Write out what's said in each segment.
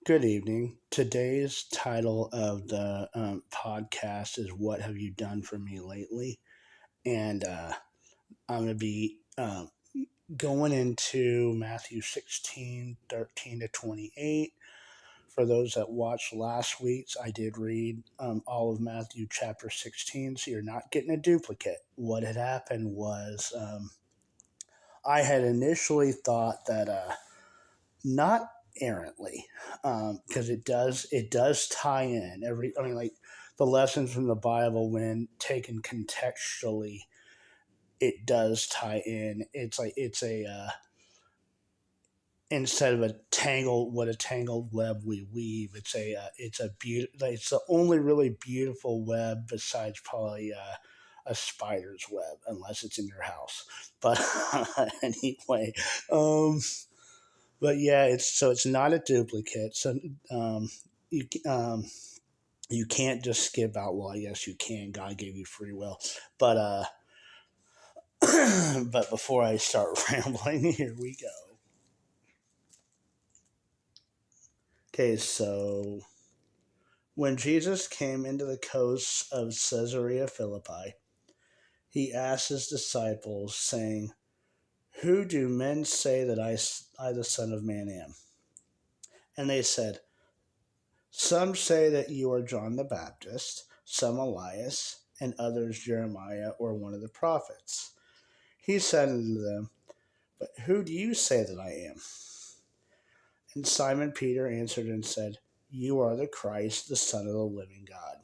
Good evening. Today's title of the podcast is What Have You Done For Me Lately? And I'm going to be going into Matthew 16, 13 to 28. For those that watched last week's, I did read all of Matthew chapter 16, so you're not getting a duplicate. What had happened was I had initially thought that not errantly, because it does tie in like the lessons from the Bible when taken contextually, it does tie in. It's a instead of a tangled web we weave. It's the only really beautiful web besides probably a spider's web, unless it's in your house. But anyway, um, but yeah, it's not a duplicate. So you you can't just skip out. Well, yes, you can. God gave you free will, but but before I start rambling, here we go. Okay, so when Jesus came into the coasts of Caesarea Philippi, he asked his disciples, saying, "Who do men say that I the Son of Man am?" And they said, "Some say that you are John the Baptist, some Elias, and others Jeremiah or one of the prophets." He said unto them, "But who do you say that I am?" And Simon Peter answered and said, "You are the Christ, the Son of the living God."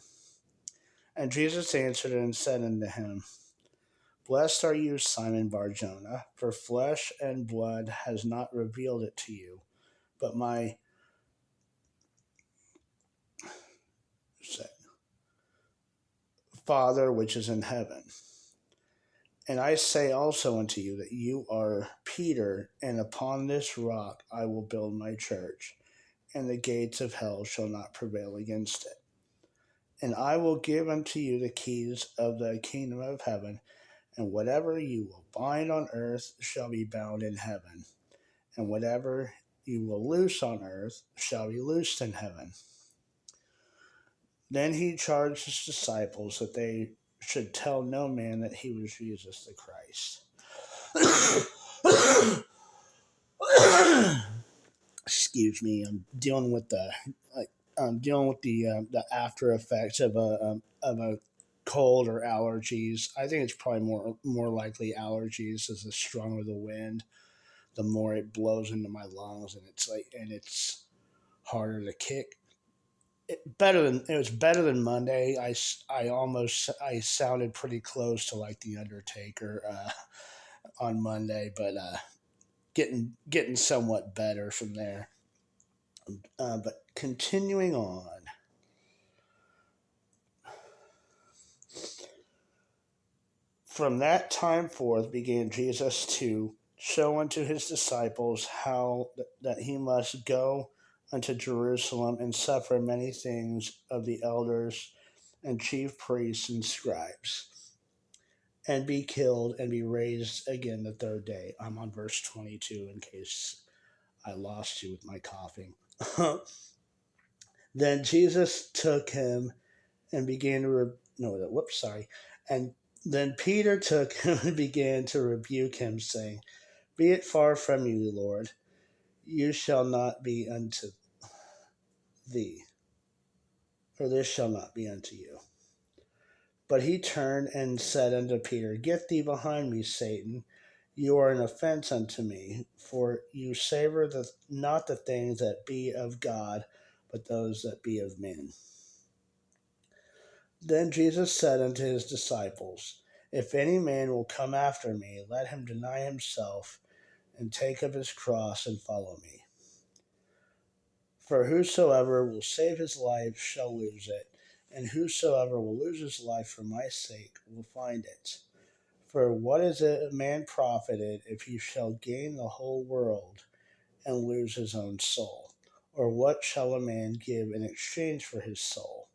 And Jesus answered and said unto him, "Blessed are you, Simon Barjona, for flesh and blood has not revealed it to you, but my Father which is in heaven. And I say also unto you that you are Peter, and upon this rock I will build my church, and the gates of hell shall not prevail against it. And I will give unto you the keys of the kingdom of heaven, and whatever you will bind on earth shall be bound in heaven, and whatever you will loose on earth shall be loosed in heaven." Then he charged his disciples that they should tell no man that he was Jesus the Christ. Excuse me. Like, I'm dealing with the after effects of a cold or allergies. I think it's probably more likely allergies. As the stronger the wind, the more it blows into my lungs, and it's harder to kick. It was better than Monday. I sounded pretty close to like the Undertaker on Monday, but getting somewhat better from there. But continuing on, from that time forth began Jesus to show unto his disciples how that he must go unto Jerusalem and suffer many things of the elders and chief priests and scribes, and be killed and be raised again the third day. I'm on verse 22 in case I lost you with my coughing. Then Jesus took him and began to no, whoops, sorry. And then Peter took him and began to rebuke him, saying, "Be it far from you, Lord, you shall not be unto thee, or this shall not be unto you." But he turned and said unto Peter, "Get thee behind me, Satan. You are an offense unto me, for you savor not the things that be of God, but those that be of men." Then Jesus said unto his disciples, "If any man will come after me, let him deny himself, and take up his cross, and follow me. For whosoever will save his life shall lose it, and whosoever will lose his life for my sake will find it. For what is a man profited if he shall gain the whole world, and lose his own soul? Or what shall a man give in exchange for his soul?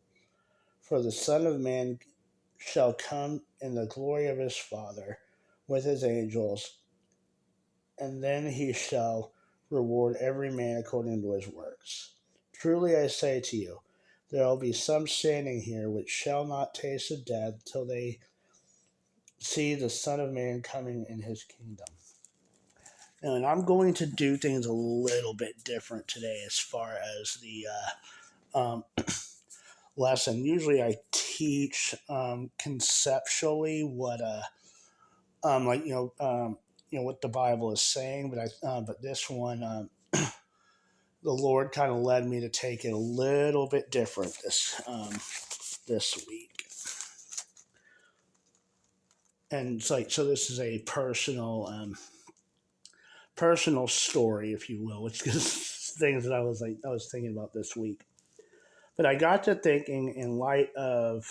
For the Son of Man shall come in the glory of his Father with his angels, and then he shall reward every man according to his works. Truly I say to you, there will be some standing here which shall not taste of death till they see the Son of Man coming in his kingdom. And I'm going to do things a little bit different today as far as the lesson. Usually I teach conceptually what what the Bible is saying, but this one the Lord kind of led me to take it a little bit different this week. And it's like, so this is a personal story, if you will, which is things that I was thinking about this week. But I got to thinking in light of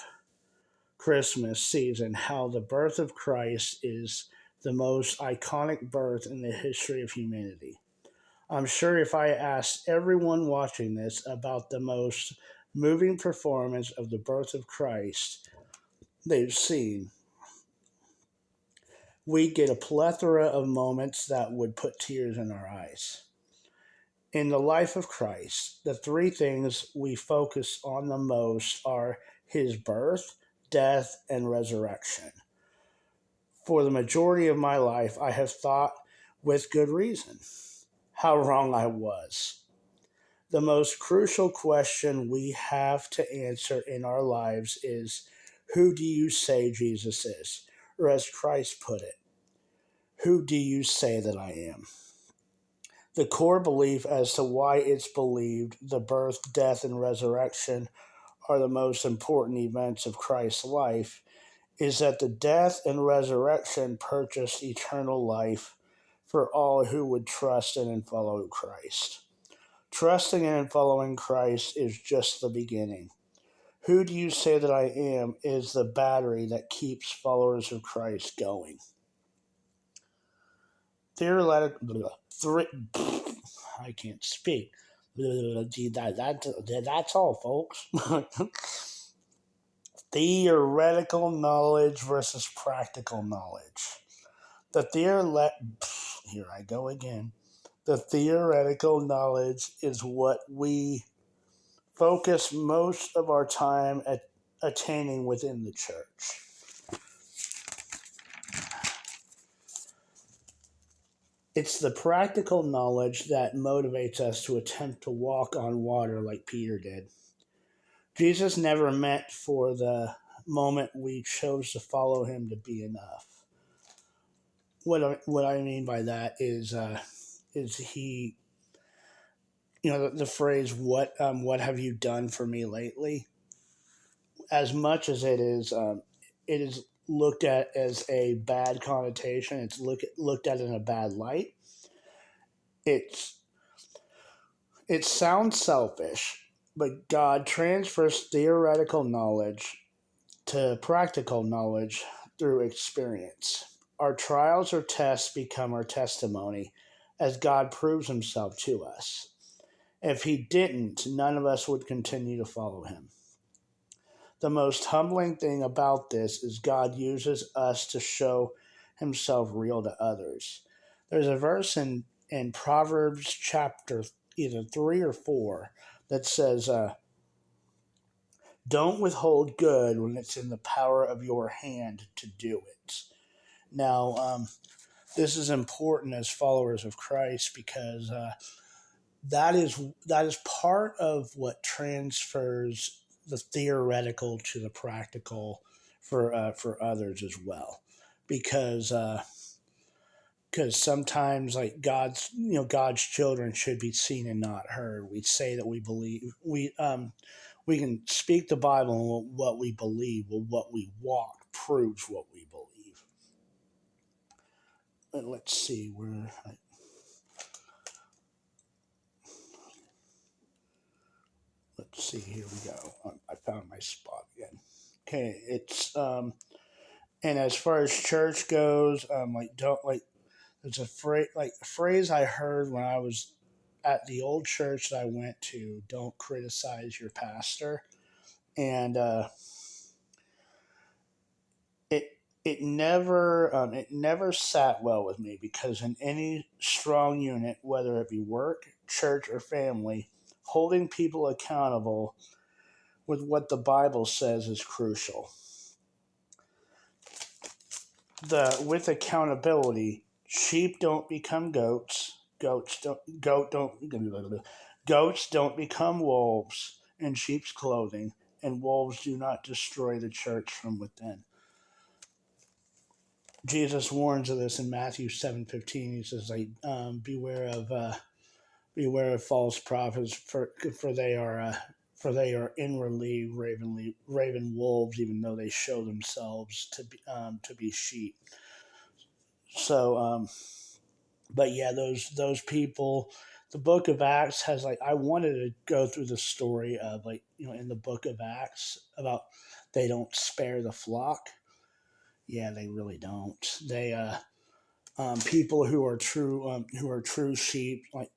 Christmas season how the birth of Christ is the most iconic birth in the history of humanity. I'm sure if I asked everyone watching this about the most moving performance of the birth of Christ they've seen, we get a plethora of moments that would put tears in our eyes. In the life of Christ, the three things we focus on the most are his birth, death, and resurrection. For the majority of my life, I have thought, with good reason, how wrong I was. The most crucial question we have to answer in our lives is, who do you say Jesus is? Or as Christ put it, who do you say that I am? The core belief as to why it's believed the birth, death, and resurrection are the most important events of Christ's life is that the death and resurrection purchased eternal life for all who would trust in and follow Christ. Trusting in and following Christ is just the beginning. Who do you say that I am is the battery that keeps followers of Christ going. I can't speak. That's all, folks. Theoretical knowledge versus practical knowledge. Here I go again. The theoretical knowledge is what we focus most of our time at attaining within the church. It's the practical knowledge that motivates us to attempt to walk on water like Peter did. Jesus never meant for the moment we chose to follow him to be enough. What I mean by that is he, the phrase "what have you done for me lately?" As much as it is looked at as a bad connotation. It's looked at in a bad light. It sounds selfish, but God transfers theoretical knowledge to practical knowledge through experience. Our trials or tests become our testimony as God proves himself to us. If he didn't, none of us would continue to follow him. The most humbling thing about this is God uses us to show himself real to others. There's a verse in Proverbs chapter either 3 or 4 that says, don't withhold good when it's in the power of your hand to do it. Now, this is important as followers of Christ because that is part of what transfers the theoretical to the practical for others as well, because sometimes like God's children should be seen and not heard. We say that we believe we can speak the Bible and what we believe, well, what we walk proves what we believe. And let's see where. Let's see. Here we go. I found my spot again. Okay, it's and as far as church goes, there's a phrase I heard when I was at the old church that I went to. Don't criticize your pastor, and it never sat well with me because in any strong unit, whether it be work, church, or family, holding people accountable with what the Bible says is crucial. With accountability, sheep don't become goats, goats don't become wolves in sheep's clothing, and wolves do not destroy the church from within. Jesus warns of this in Matthew 7:15. He says, like, beware of false prophets, for they are inwardly raven wolves, even though they show themselves to be sheep. So, but yeah, those people. The Book of Acts has, like, I wanted to go through the story of, like, in the Book of Acts about they don't spare the flock. Yeah, they really don't. They people who are true sheep, like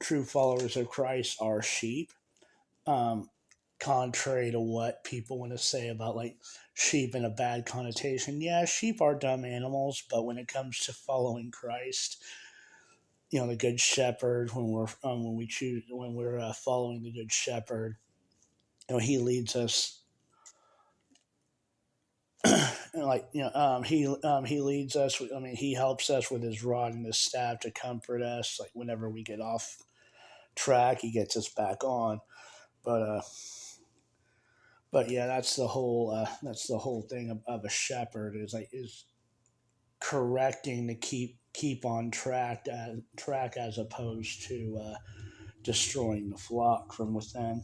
true followers of Christ, are sheep. Um, Contrary to what people want to say about, like, sheep in a bad connotation. Yeah, sheep are dumb animals, but when it comes to following Christ, the Good Shepherd, when we're following the Good Shepherd, he leads us. He leads us. I mean, he helps us with his rod and his staff to comfort us. Like, whenever we get off track, he gets us back on. But yeah, that's the whole thing of a shepherd, is correcting to keep on track as opposed to destroying the flock from within.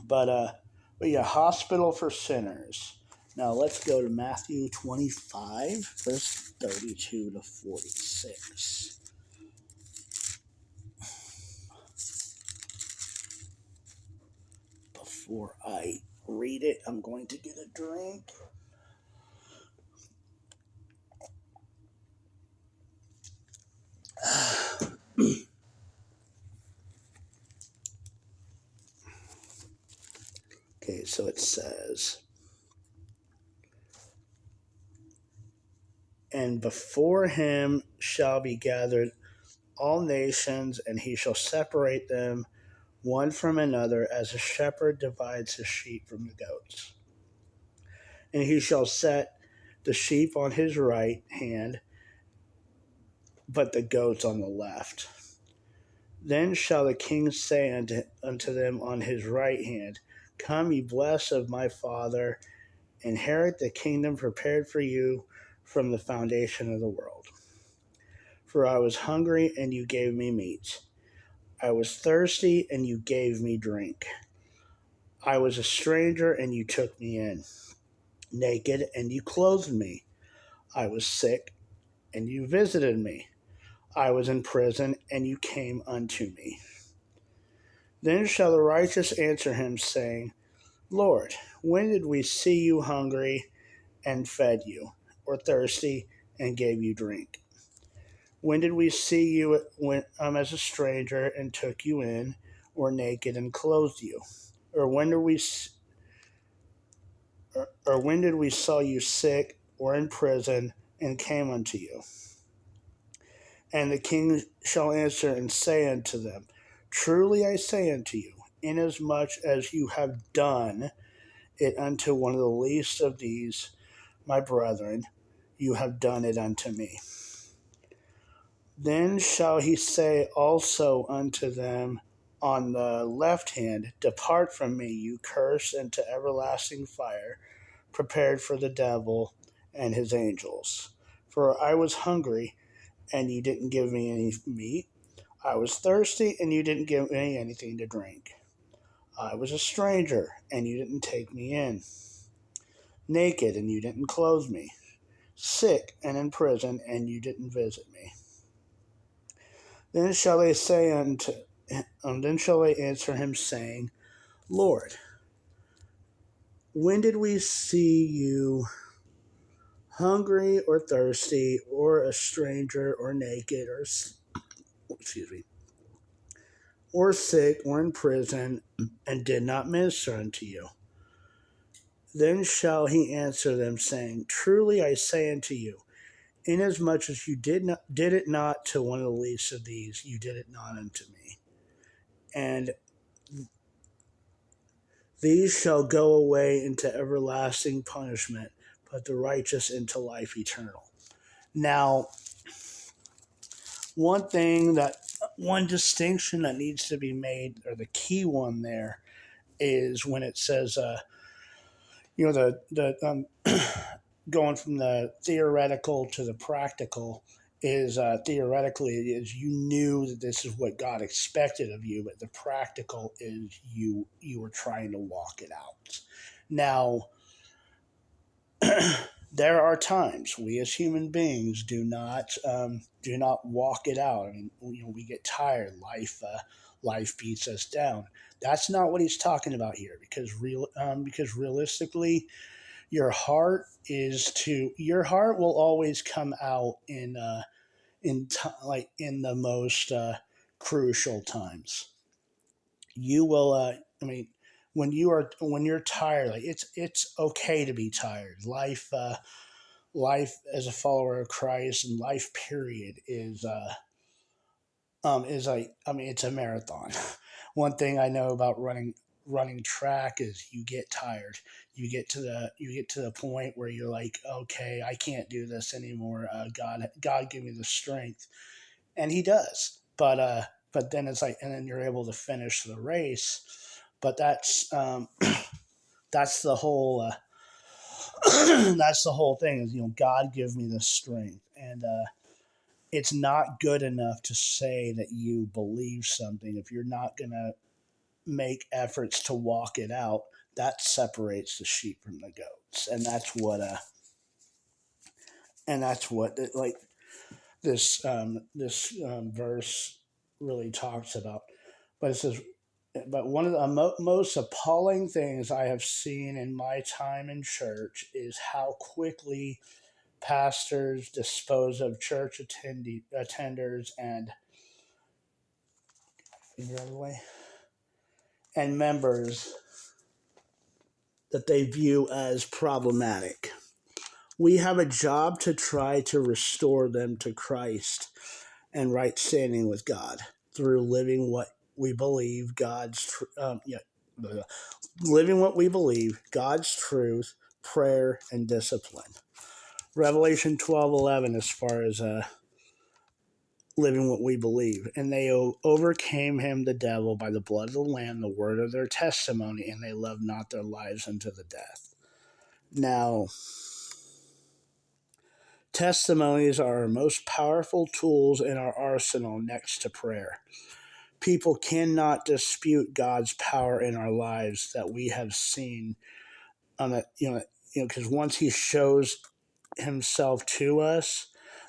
But yeah, hospital for sinners. Now let's go to Matthew 25, verse 32 to 46. Before I read it, I'm going to get a drink. Okay, so it says, and before him shall be gathered all nations, and he shall separate them one from another, as a shepherd divides his sheep from the goats. And he shall set the sheep on his right hand, but the goats on the left. Then shall the king say unto them on his right hand, Come, ye blessed of my Father, inherit the kingdom prepared for you from the foundation of the world. For I was hungry, and you gave me meat. I was thirsty, and you gave me drink. I was a stranger, and you took me in. Naked, and you clothed me. I was sick, and you visited me. I was in prison, and you came unto me. Then shall the righteous answer him, saying, Lord, when did we see you hungry and fed you, or thirsty and gave you drink? When did we see you as a stranger and took you in, or naked and clothed you? Or when did we saw you sick or in prison and came unto you? And the king shall answer and say unto them, Truly I say unto you, inasmuch as you have done it unto one of the least of these, my brethren, you have done it unto me. Then shall he say also unto them on the left hand, Depart from me, you cursed, into everlasting fire, prepared for the devil and his angels. For I was hungry, and you didn't give me any meat. I was thirsty, and you didn't give me anything to drink. I was a stranger, and you didn't take me in. Naked, and you didn't clothe me. Sick and in prison, and you didn't visit me. Then shall they answer him, saying, Lord, when did we see you hungry or thirsty, or a stranger, or naked, or sick, or in prison, and did not minister unto you? Then shall he answer them, saying, Truly I say unto you, inasmuch as you did it not to one of the least of these, you did it not unto me. and these shall go away into everlasting punishment, but the righteous into life eternal. Now, one thing that one distinction that needs to be made, or the key one there, is when it says, the going from the theoretical to the practical is theoretically is you knew that this is what God expected of you, but the practical is you were trying to walk it out. Now, there are times we as human beings do not walk it out. I mean, we get tired. Life beats us down. That's not what he's talking about here, because realistically, your heart will always come out like in the most crucial times. You will. I mean, when you're tired, like it's okay to be tired. Life as a follower of Christ and life period is like, I mean, it's a marathon. One thing I know about running track is you get tired. You get to the point where you're like, okay, I can't do this anymore. God give me the strength, and He does. But then it's like, and then you're able to finish the race. But that's the whole that's the whole thing is, God give me the strength, and it's not good enough to say that you believe something if you're not going to make efforts to walk it out. That separates the sheep from the goats, and that's what like this verse really talks about. But it says, but one of the most appalling things I have seen in my time in church is how quickly pastors dispose of church attenders and members that they view as problematic. We have a job to try to restore them to Christ and right standing with God through living what we believe living what we believe, God's truth, prayer, and discipline. Revelation 12:11, as far as living what we believe. And they overcame him, the devil, by the blood of the Lamb, the word of their testimony, and they loved not their lives unto the death. Now, testimonies are our most powerful tools in our arsenal next to prayer. People cannot dispute God's power in our lives that we have seen on a, because once He shows Himself to us,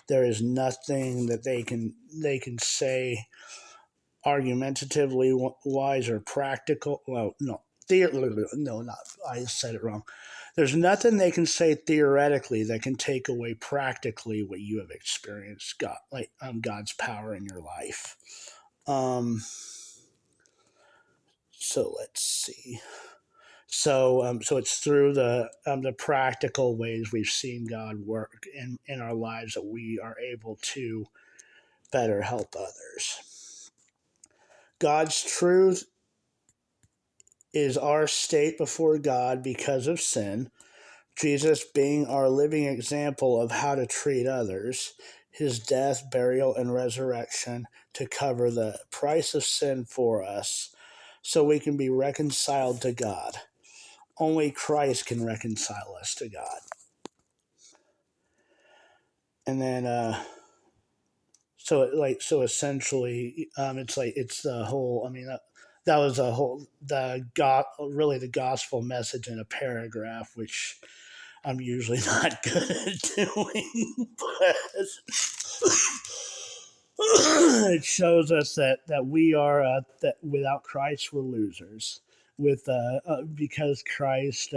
there is nothing that they can say argumentatively wise or practical. Well, no, no, not. I said it wrong. There's nothing they can say theoretically that can take away practically what you have experienced, God's power in your life. So let's see. So it's through the practical ways we've seen God work in our lives that we are able to better help others. God's truth is our state before God because of sin. Jesus being our living example of how to treat others. His death, burial, and resurrection to cover the price of sin for us so we can be reconciled to God. Only Christ can reconcile us to God. And then, so essentially, it's the whole. I mean, that was a whole really the gospel message in a paragraph, which I'm usually not good at doing, but it shows us that we are that without Christ we're losers. Because Christ.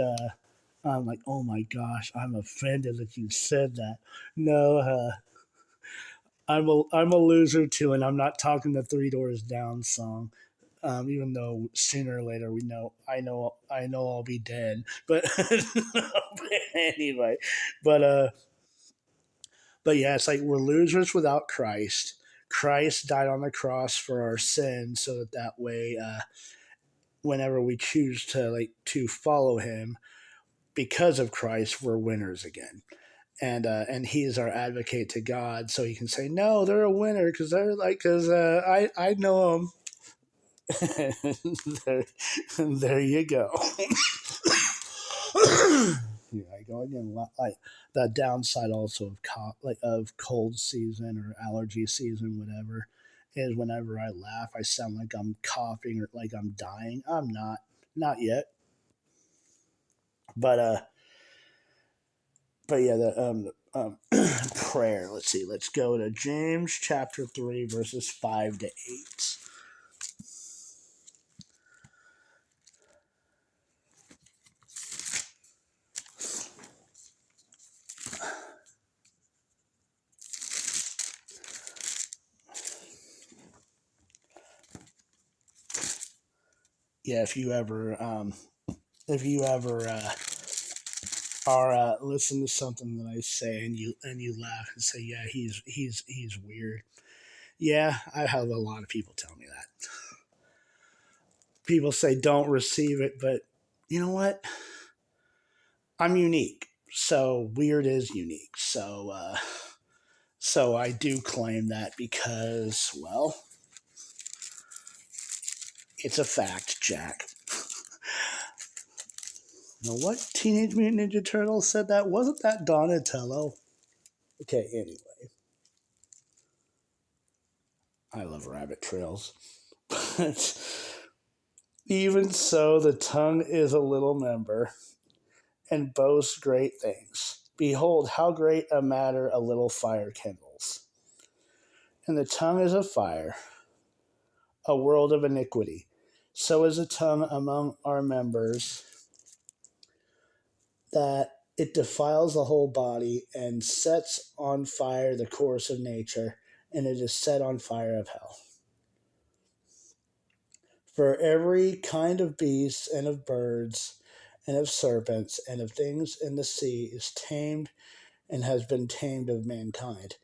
I'm like, oh my gosh, I'm offended that you said that. No, I'm a loser too, and I'm not talking the Three Doors Down song. Even though sooner or later I know I'll be dead, but, but anyway, but but yeah, it's like we're losers without Christ. Christ died on the cross for our sins, so that way, whenever we choose to follow Him because of Christ, we're winners again. And He is our advocate to God, so He can say, "No, they're a winner because I know them." there you go. Here I go again. Like the downside also of of cold season or allergy season, whatever, is whenever I laugh, I sound like I'm coughing or like I'm dying. I'm not yet. But yeah, prayer. Let's see. Let's go to James chapter 3, verses 5 to 8. Yeah, if you ever are listen to something that I say and you laugh and say, yeah, he's weird. Yeah, I have a lot of people tell me that. People say don't receive it, but you know what? I'm unique, so weird is unique. So I do claim that because, well, it's a fact, Jack. Now, what Teenage Mutant Ninja Turtle said that? Wasn't that Donatello? Okay, anyway. I love rabbit trails. But even so, the tongue is a little member and boasts great things. Behold, how great a matter a little fire kindles. And the tongue is a fire, a world of iniquity. So is the tongue among our members, that it defiles the whole body and sets on fire the course of nature, and it is set on fire of hell. For every kind of beasts and of birds and of serpents and of things in the sea is tamed and has been tamed of mankind.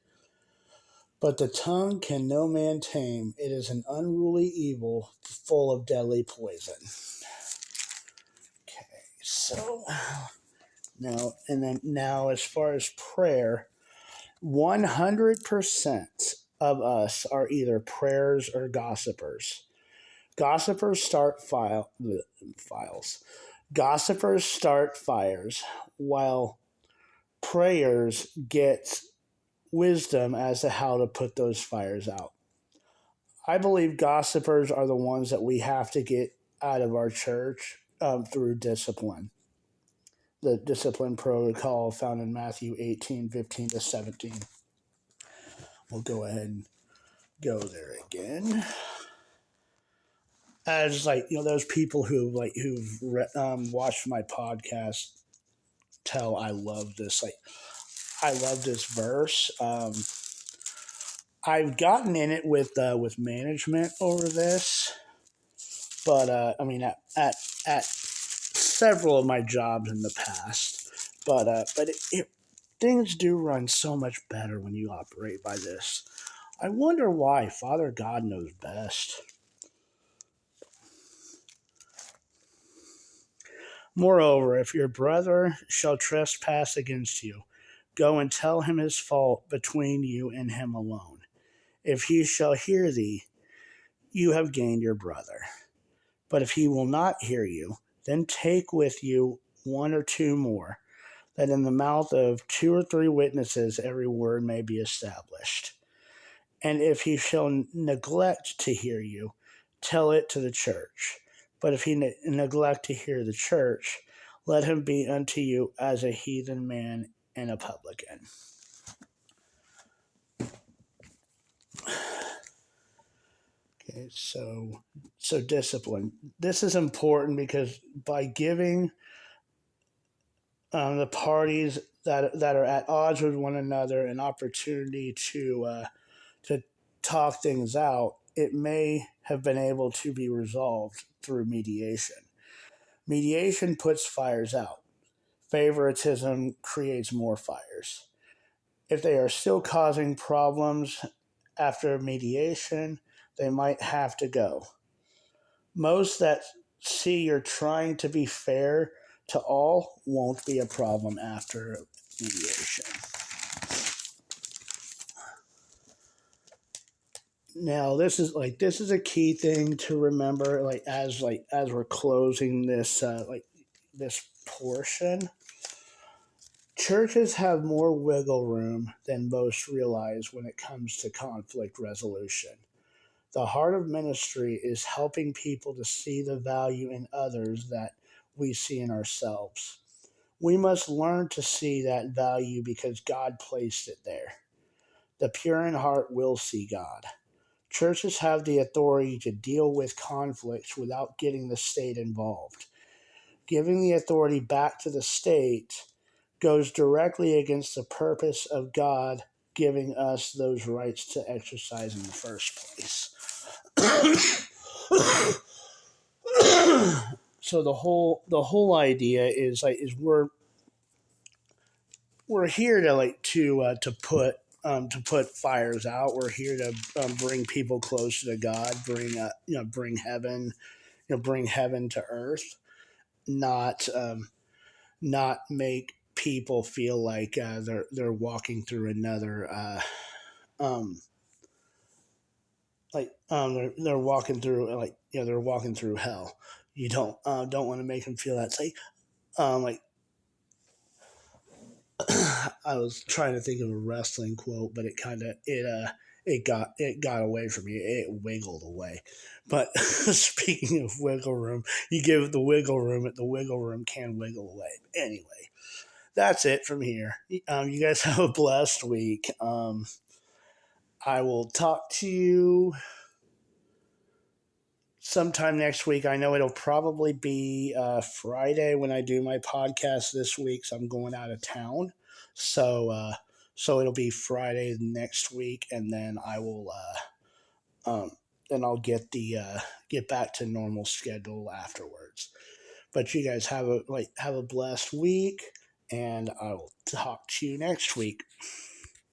But the tongue can no man tame. It is an unruly evil full of deadly poison. Okay, so now as far as prayer, 100% of us are either prayers or gossipers. Gossipers start files. Gossipers start fires, while prayers get wisdom as to how to put those fires out. I believe gossipers are the ones that we have to get out of our church through discipline. The discipline protocol found in Matthew 18:15 to 17. We'll go ahead and go there again. As those people who've watched my podcast tell, I love this. I love this verse. I've gotten in it with management over this, but I mean at several of my jobs in the past. But things do run so much better when you operate by this. I wonder why. Father God knows best. Moreover, if your brother shall trespass against you, go and tell him his fault between you and him alone. If he shall hear thee, you have gained your brother. But if he will not hear you, then take with you one or two more, that in the mouth of 2 or 3 witnesses every word may be established. And if he shall neglect to hear you, tell it to the church. But if he neglect to hear the church, let him be unto you as a heathen man and a publican. Okay, so discipline. This is important because by giving the parties that are at odds with one another an opportunity to talk things out, it may have been able to be resolved through mediation. Mediation puts fires out. Favoritism creates more fires. If they are still causing problems after mediation, they might have to go. Most that see you're trying to be fair to all won't be a problem after mediation. Now this is a key thing to remember, as we're closing this this portion. Churches have more wiggle room than most realize when it comes to conflict resolution. The heart of ministry is helping people to see the value in others that we see in ourselves. We must learn to see that value because God placed it there. The pure in heart will see God. Churches have the authority to deal with conflicts without getting the state involved. Giving the authority back to the state goes directly against the purpose of God giving us those rights to exercise in the first place. So the whole idea is we're here to put fires out. We're here to bring people closer to God, bring heaven, bring heaven to earth, not not make people feel like they're walking through another um they're walking through they're walking through hell. You don't want to make them feel that. It's like I was trying to think of a wrestling quote, but it got away from me. It wiggled away. But speaking of wiggle room, you give the wiggle room, the wiggle room can wiggle away. Anyway, that's it from here. You guys have a blessed week. I will talk to you sometime next week. I know it'll probably be Friday when I do my podcast this week, so I'm going out of town. So it'll be Friday next week, and then I will then I'll get back to normal schedule afterwards. But you guys have a blessed week, and I will talk to you next week.